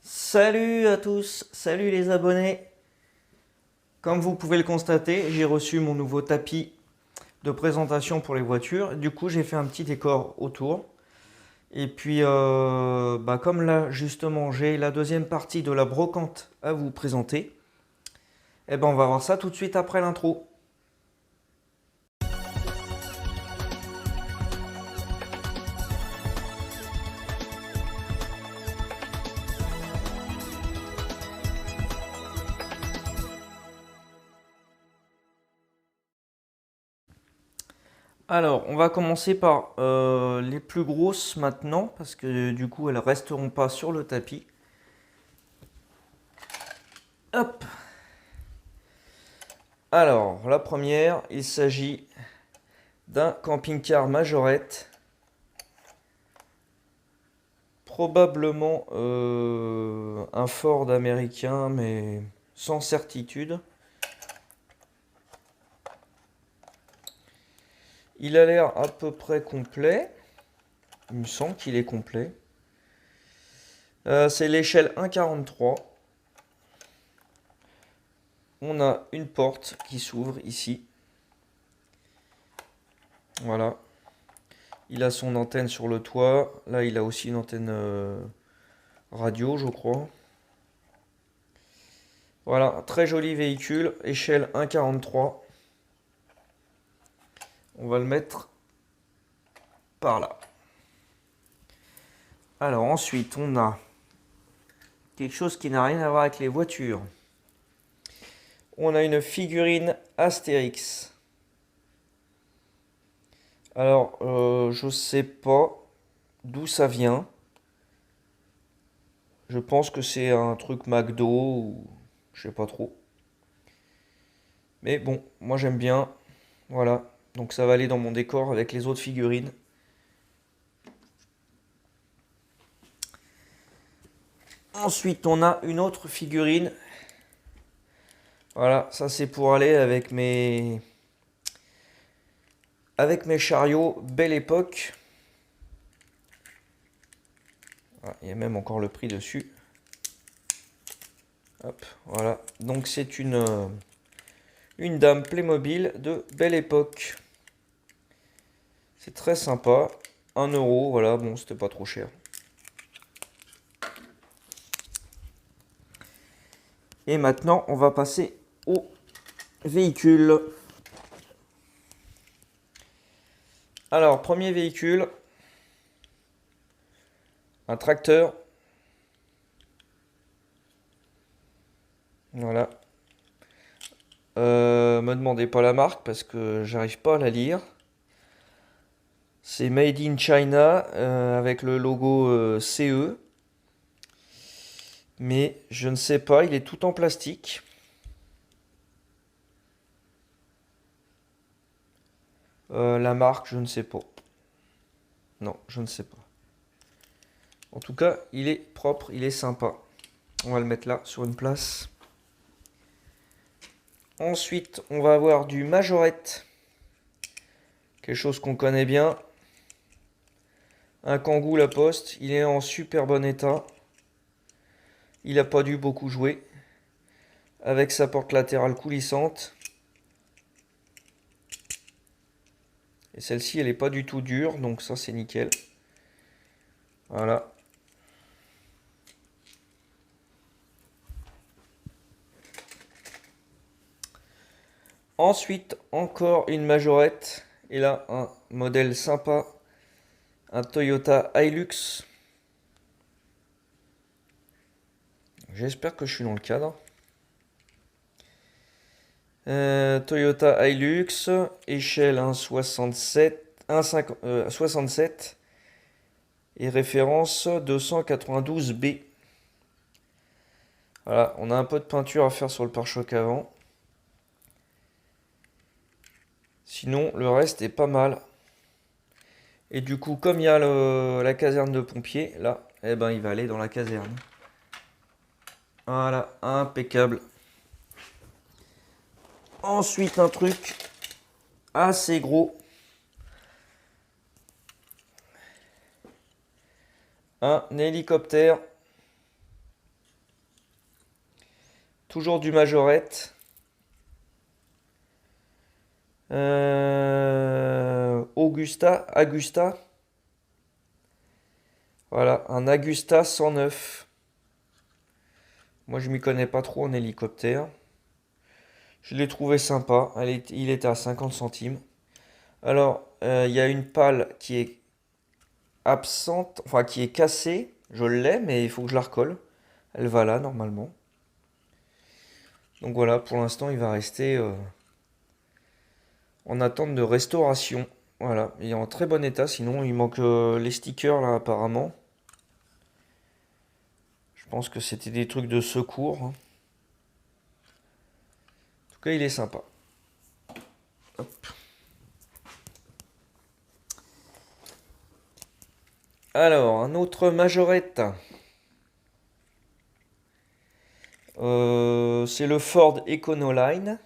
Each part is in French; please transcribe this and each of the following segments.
Salut à tous, salut les abonnés. Comme vous pouvez le constater, j'ai reçu mon nouveau tapis de présentation pour les voitures. Du coup, j'ai fait un petit décor autour. Et puis, comme là, justement, j'ai la deuxième partie de la brocante à vous présenter. Et ben, on va voir ça tout de suite après l'intro. Alors, on va commencer par les plus grosses maintenant, parce que du coup, elles resteront pas sur le tapis. Hop. Alors, la première, il s'agit d'un camping-car majorette. Probablement un Ford américain, mais sans certitude. Il a l'air à peu près complet. Il me semble qu'il est complet. C'est l'échelle 1,43. On a une porte qui s'ouvre ici. Voilà. Il a son antenne sur le toit. Là, il a aussi une antenne radio, je crois. Voilà, un très joli véhicule, échelle 1,43. On va le mettre par là. Alors ensuite, on a quelque chose qui n'a rien à voir avec les voitures. On a une figurine Astérix. Alors, je sais pas d'où ça vient. Je pense que c'est un truc McDo ou je sais pas trop. Mais bon, moi j'aime bien. Voilà. Donc ça va aller dans mon décor avec les autres figurines. Ensuite, on a une autre figurine. Voilà, ça c'est pour aller avec mes chariots Belle Époque. Ah, il y a même encore le prix dessus. Hop, voilà. Donc c'est une dame Playmobil de Belle Époque. C'est très sympa. 1 euro, voilà, bon, c'était pas trop cher. Et maintenant, on va passer au véhicule. Alors, premier véhicule, un tracteur. Voilà. Me demandez pas la marque parce que j'arrive pas à la lire. C'est Made in China avec le logo CE. Mais je ne sais pas, il est tout en plastique. La marque, je ne sais pas. Non, je ne sais pas. En tout cas, il est propre, il est sympa. On va le mettre là, sur une place. Ensuite, on va avoir du Majorette. Quelque chose qu'on connaît bien. Un Kangoo La Poste. Il est en super bon état. Il n'a pas dû beaucoup jouer. Avec sa porte latérale coulissante. Et celle-ci, elle n'est pas du tout dure. Donc ça, c'est nickel. Voilà. Ensuite, encore une Majorette. Et là, un modèle sympa. Un Toyota Hilux. J'espère que je suis dans le cadre. Toyota Hilux, échelle 1,67 et référence 292B. Voilà, on a un peu de peinture à faire sur le pare-choc avant. Sinon, le reste est pas mal. Et du coup, comme il y a la caserne de pompiers, là, eh ben, il va aller dans la caserne. Voilà, impeccable. Ensuite, un truc assez gros. Un hélicoptère. Toujours du Majorette. Agusta. Voilà, un Agusta 109. Moi, je m'y connais pas trop en hélicoptère. Je l'ai trouvé sympa. Il était à 50 centimes. Alors, il y a une pale qui est absente, enfin qui est cassée. Je l'ai, mais il faut que je la recolle. Elle va là, normalement. Donc voilà, pour l'instant, il va rester en attente de restauration. Voilà, il est en très bon état. Sinon, il manque les stickers, là, apparemment. Je pense que c'était des trucs de secours, hein. En tout cas, il est sympa. Hop. Alors, un autre Majorette. C'est le Ford Econoline.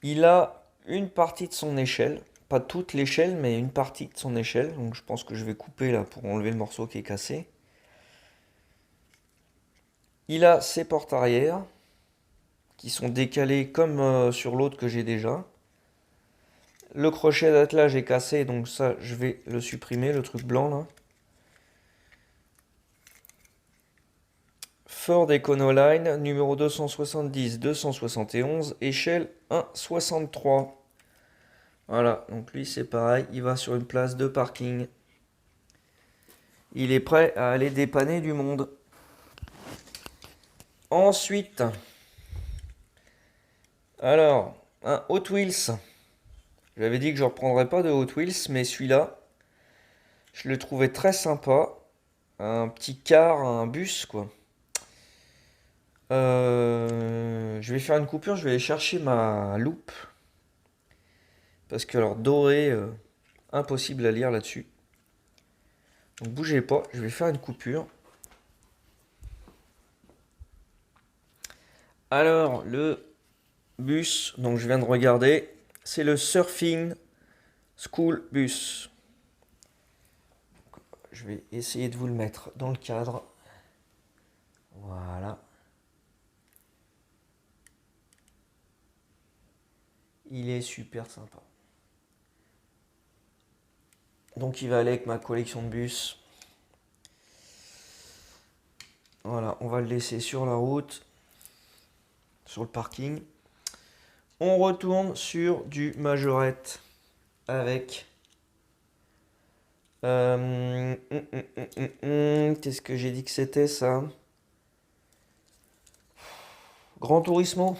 Il a une partie de son échelle. Pas toute l'échelle, mais une partie de son échelle. Donc je pense que je vais couper là pour enlever le morceau qui est cassé. Il a ses portes arrière qui sont décalées comme sur l'autre que j'ai déjà. Le crochet d'attelage est cassé, donc ça je vais le supprimer, le truc blanc là. Ford Econoline, numéro 270-271, échelle 1,63. Voilà, donc lui c'est pareil, il va sur une place de parking. Il est prêt à aller dépanner du monde. Ensuite, alors, un Hot Wheels. J'avais dit que je ne reprendrais pas de Hot Wheels, mais celui-là, je le trouvais très sympa. Un petit car, un bus, quoi. Je vais faire une coupure, je vais aller chercher ma loupe. Parce que, alors, doré, impossible à lire là-dessus. Donc, bougez pas, je vais faire une coupure. Alors, le bus, donc je viens de regarder, c'est le Surfing School Bus. Je vais essayer de vous le mettre dans le cadre. Voilà. Il est super sympa. Donc il va aller avec ma collection de bus. Voilà, on va le laisser sur la route, sur le parking. On retourne sur du Majorette avec... Qu'est-ce que j'ai dit que c'était ça? Gran Turismo.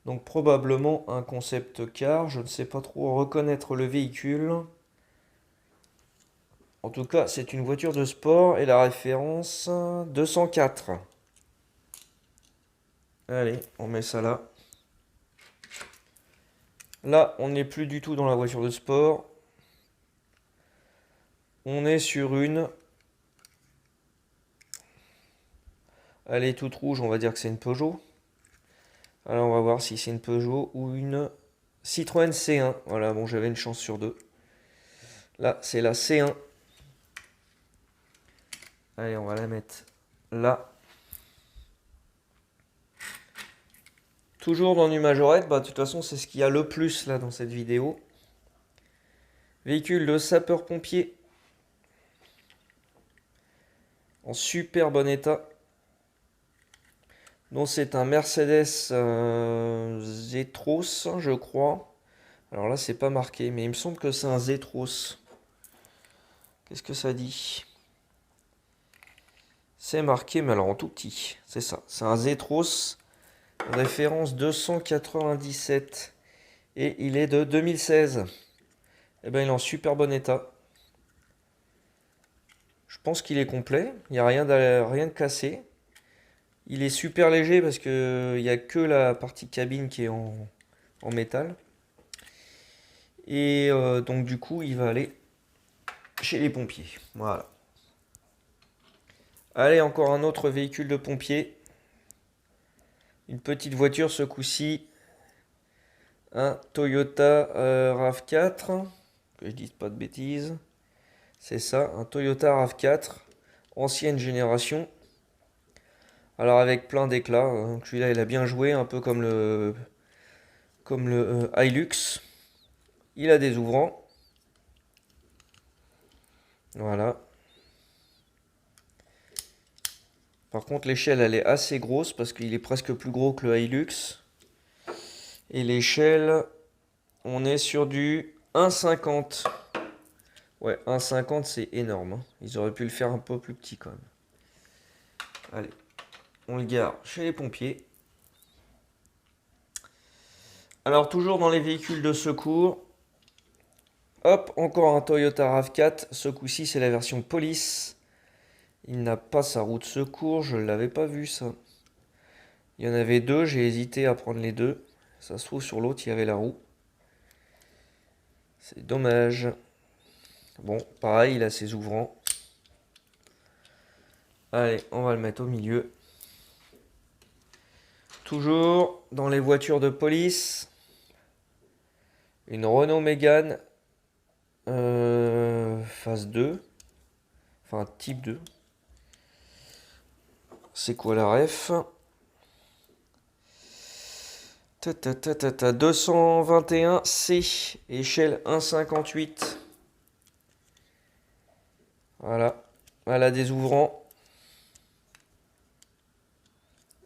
Donc probablement un concept car, je ne sais pas trop reconnaître le véhicule. En tout cas, c'est une voiture de sport et la référence 204. Allez, on met ça là. Là, on n'est plus du tout dans la voiture de sport. On est sur une... Elle est toute rouge, on va dire que c'est une Peugeot. Alors on va voir si c'est une Peugeot ou une Citroën C1. Voilà, bon, j'avais une chance sur deux. Là, c'est la C1. Allez, on va la mettre là. Toujours dans du Majorette, bah de toute façon c'est ce qu'il y a le plus là dans cette vidéo. Véhicule de sapeur-pompier. En super bon état. Donc c'est un Mercedes Zetros, je crois. Alors là c'est pas marqué, mais il me semble que c'est un Zetros. Qu'est-ce que ça dit? C'est marqué, mais alors en tout petit. C'est ça, c'est un Zetros. Référence 297. Et il est de 2016. Eh ben il est en super bon état. Je pense qu'il est complet. Il n'y a rien de cassé. Il est super léger parce que il n'y a que la partie cabine qui est en métal. Et donc du coup il va aller chez les pompiers. Voilà. Allez, encore un autre véhicule de pompier. Une petite voiture ce coup-ci. Un Toyota RAV4. Que je dise pas de bêtises. C'est ça, un Toyota RAV4. Ancienne génération. Alors avec plein d'éclats. Celui-là, il a bien joué, un peu comme le Hilux. Il a des ouvrants. Voilà. Par contre, l'échelle, elle est assez grosse parce qu'il est presque plus gros que le Hilux. Et l'échelle, on est sur du 1,50. Ouais, 1,50, c'est énorme, hein. Ils auraient pu le faire un peu plus petit quand même. Allez, on le gare chez les pompiers. Alors, toujours dans les véhicules de secours. Hop, encore un Toyota RAV4. Ce coup-ci, c'est la version police. Il n'a pas sa roue de secours, je ne l'avais pas vu ça. Il y en avait deux, j'ai hésité à prendre les deux. Ça se trouve sur l'autre, il y avait la roue. C'est dommage. Bon, pareil, il a ses ouvrants. Allez, on va le mettre au milieu. Toujours dans les voitures de police. Une Renault Mégane. Phase 2. Enfin, type 2. C'est quoi la ref? 221C, échelle 1,58. Voilà. Elle a des ouvrants.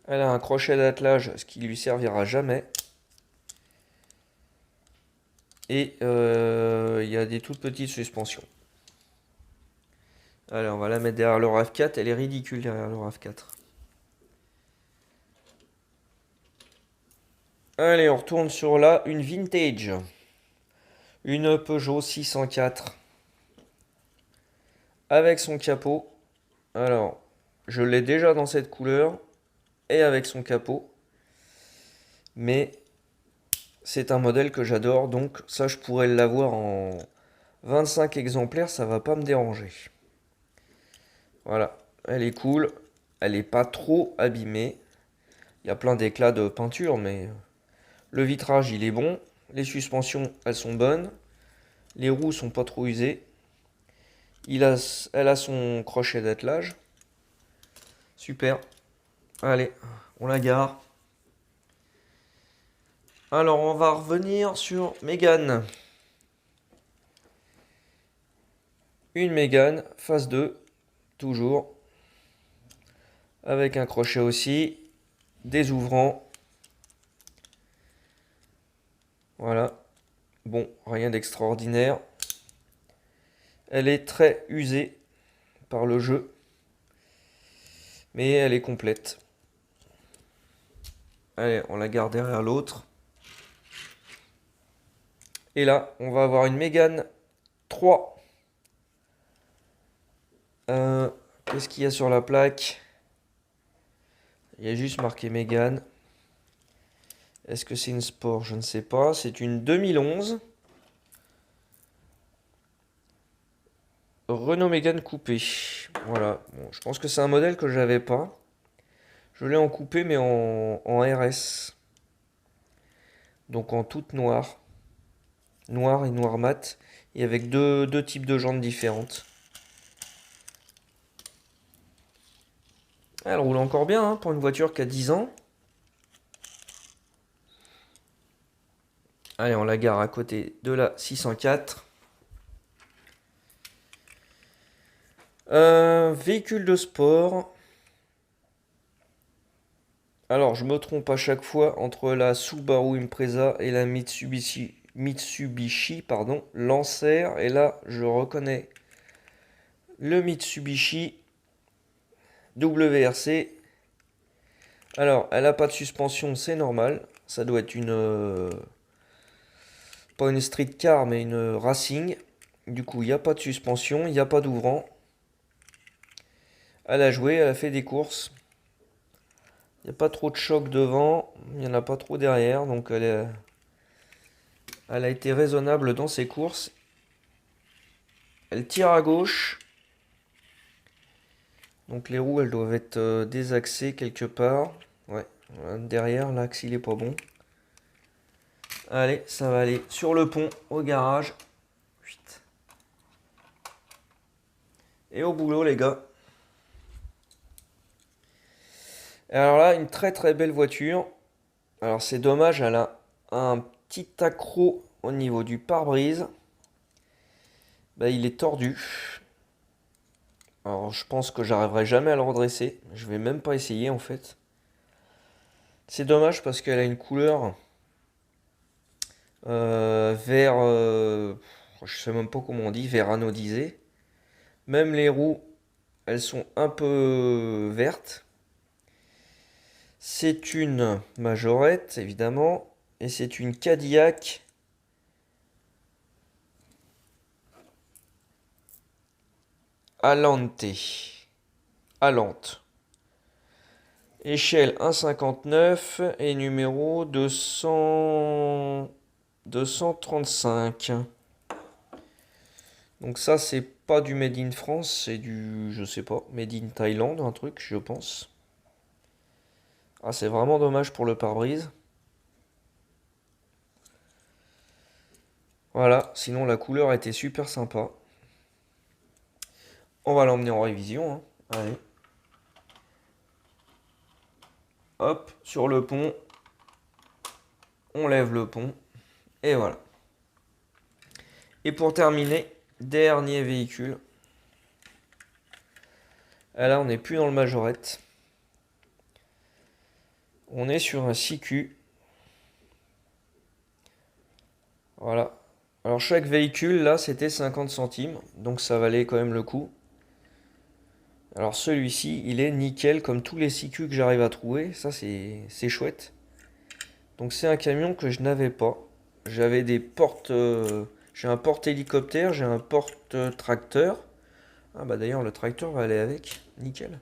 Elle a un crochet d'attelage, ce qui lui servira jamais. Et il y a des toutes petites suspensions. Allez, on va la mettre derrière le RAV4. Elle est ridicule derrière le RAV4. Allez, on retourne sur là. Une vintage. Une Peugeot 604. Avec son capot. Alors, je l'ai déjà dans cette couleur. Et avec son capot. Mais c'est un modèle que j'adore. Donc ça, je pourrais l'avoir en 25 exemplaires. Ça va pas me déranger. Voilà. Elle est cool. Elle n'est pas trop abîmée. Il y a plein d'éclats de peinture, mais le vitrage, il est bon. Les suspensions, elles sont bonnes. Les roues sont pas trop usées. Elle a son crochet d'attelage. Super. Allez, on la gare. Alors, on va revenir sur Mégane. Une Mégane, phase 2, toujours. Avec un crochet aussi. Des ouvrants. Voilà. Bon, rien d'extraordinaire. Elle est très usée par le jeu. Mais elle est complète. Allez, on la garde derrière l'autre. Et là, on va avoir une Mégane 3. Qu'est-ce qu'il y a sur la plaque? Il y a juste marqué Mégane. Est-ce que c'est une Sport? Je ne sais pas. C'est une 2011. Renault Mégane coupé. Voilà. Bon, je pense que c'est un modèle que j'avais pas. Je l'ai en coupé, mais en RS. Donc en toute noire. Noir et noir mat. Et avec deux types de jantes différentes. Elle roule encore bien, hein, pour une voiture qui a 10 ans. Allez, on la gare à côté de la 604. Véhicule de sport. Alors, je me trompe à chaque fois entre la Subaru Impreza et la Mitsubishi, pardon, Lancer. Et là, je reconnais le Mitsubishi WRC. Alors, elle n'a pas de suspension, c'est normal. Ça doit être pas une street car, mais une racing. Du coup, il n'y a pas de suspension, il n'y a pas d'ouvrant. Elle a joué, elle a fait des courses. Il n'y a pas trop de choc devant, il n'y en a pas trop derrière, donc elle a été raisonnable dans ses courses. Elle tire à gauche. Donc les roues, elles doivent être désaxées quelque part. Ouais, derrière, l'axe, il est pas bon. Allez, ça va aller sur le pont, au garage. Et au boulot, les gars. Et alors là, une très très belle voiture. Alors c'est dommage, elle a un petit accroc au niveau du pare-brise. Bah, il est tordu. Alors je pense que j'arriverai jamais à le redresser. Je vais même pas essayer en fait. C'est dommage parce qu'elle a une couleur vert, je sais même pas comment on dit, vert anodisé. Même les roues, elles sont un peu vertes. C'est une majorette évidemment et c'est une Cadillac Alante. Alante. Échelle 1,59 et numéro 235. Donc ça c'est pas du Made in France, c'est du, je sais pas, Made in Thaïlande, un truc, je pense. Ah, c'est vraiment dommage pour le pare-brise. Voilà, sinon la couleur était super sympa. On va l'emmener en révision, hein. Allez. Hop, sur le pont. On lève le pont. Et voilà. Et pour terminer, dernier véhicule. Ah, là, on n'est plus dans le majorette. On est sur un CQ. Voilà. Alors chaque véhicule, là, c'était 50 centimes. Donc ça valait quand même le coup. Alors celui-ci, il est nickel comme tous les CQ que j'arrive à trouver. Ça, c'est chouette. Donc c'est un camion que je n'avais pas. J'avais des portes... j'ai un porte-hélicoptère, j'ai un porte-tracteur. Ah bah d'ailleurs, le tracteur va aller avec. Nickel.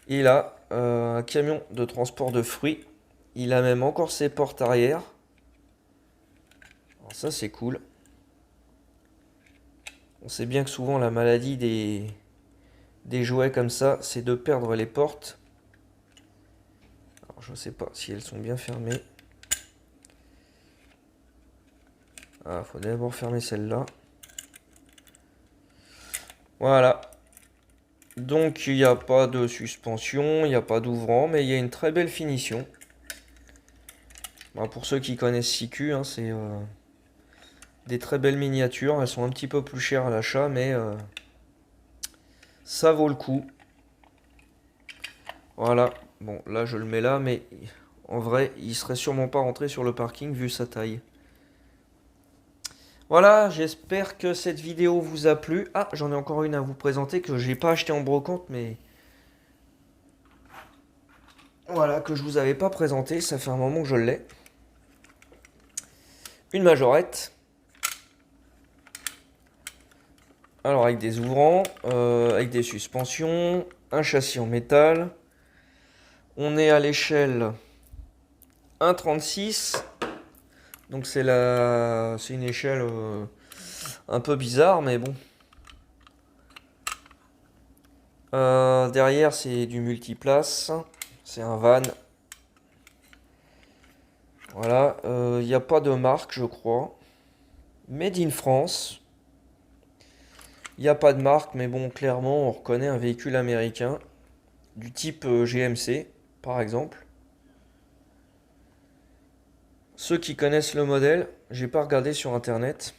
Et là, un camion de transport de fruits. Il a même encore ses portes arrière. Alors ça, c'est cool. On sait bien que souvent, la maladie des jouets comme ça, c'est de perdre les portes. Alors, je ne sais pas si elles sont bien fermées. Ah, faut d'abord fermer celle-là. Voilà. Donc, il n'y a pas de suspension, il n'y a pas d'ouvrant, mais il y a une très belle finition. Bon, pour ceux qui connaissent CQ, hein, c'est des très belles miniatures. Elles sont un petit peu plus chères à l'achat, mais ça vaut le coup. Voilà. Bon, là, je le mets là, mais en vrai, il serait sûrement pas rentré sur le parking vu sa taille. Voilà, j'espère que cette vidéo vous a plu. Ah, j'en ai encore une à vous présenter que j'ai pas acheté en brocante, mais voilà, que je vous avais pas présenté. Ça fait un moment que je l'ai. Une majorette. Alors avec des ouvrants, avec des suspensions, un châssis en métal. On est à l'échelle 1,36. Donc c'est une échelle un peu bizarre, mais bon. Derrière c'est du multiplace. C'est un van. Voilà, il n'y a pas de marque, je crois. Made in France. Il n'y a pas de marque, mais bon, clairement, on reconnaît un véhicule américain du type GMC, par exemple. Ceux qui connaissent le modèle, j'ai pas regardé sur internet.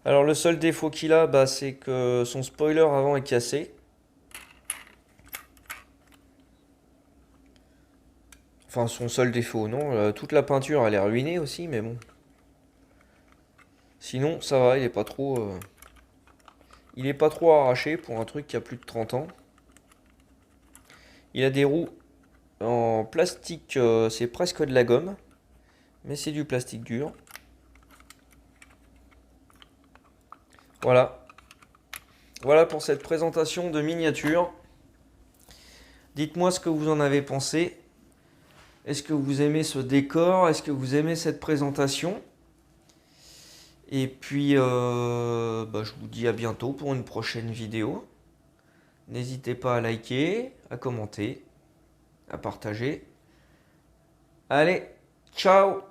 Alors le seul défaut qu'il a, bah, c'est que son spoiler avant est cassé. Enfin, son seul défaut, non. Toute la peinture, elle est ruinée aussi, mais bon. Sinon, ça va, il est pas trop arraché pour un truc qui a plus de 30 ans. Il a des roues en plastique, c'est presque de la gomme, mais c'est du plastique dur. Voilà. Voilà pour cette présentation de miniature. Dites-moi ce que vous en avez pensé. Est-ce que vous aimez ce décor? Est-ce que vous aimez cette présentation? Et puis, bah, je vous dis à bientôt pour une prochaine vidéo. N'hésitez pas à liker, à commenter, à partager. Allez, ciao!